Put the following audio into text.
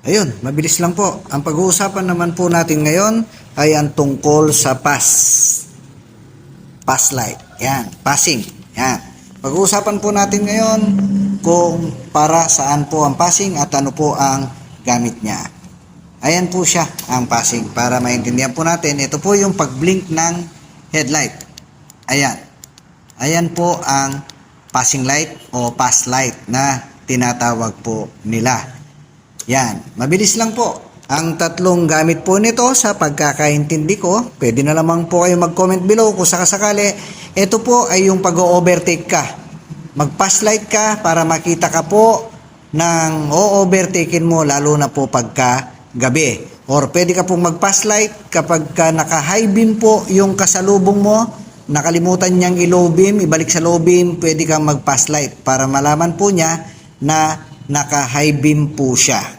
Ayun, mabilis lang po. Ang pag-uusapan naman po natin ngayon ay ang tungkol sa pass light. Yan, passing. Yan. Pag-uusapan po natin ngayon kung para saan po ang passing at ano po ang gamit niya. Ayan po siya, ang passing. Para maintindihan po natin, ito po yung pag-blink ng headlight. Ayan. Ayan po ang passing light o pass light na tinatawag po nila. Yan, mabilis lang po. Ang tatlong gamit po nito sa pagkakaintindi ko, pwede na lamang po kayo mag-comment below kung sakasakali. Ito po ay yung pag-o-overtake ka. Mag-pass light ka para makita ka po ng o-overtakein mo lalo na po pagka gabi. Or pwede ka pong mag-pass light kapag ka naka-high beam po yung kasalubong mo, nakalimutan niyang i-low beam, ibalik sa low beam, pwede kang mag-pass light para malaman po niya na naka-high beam po siya.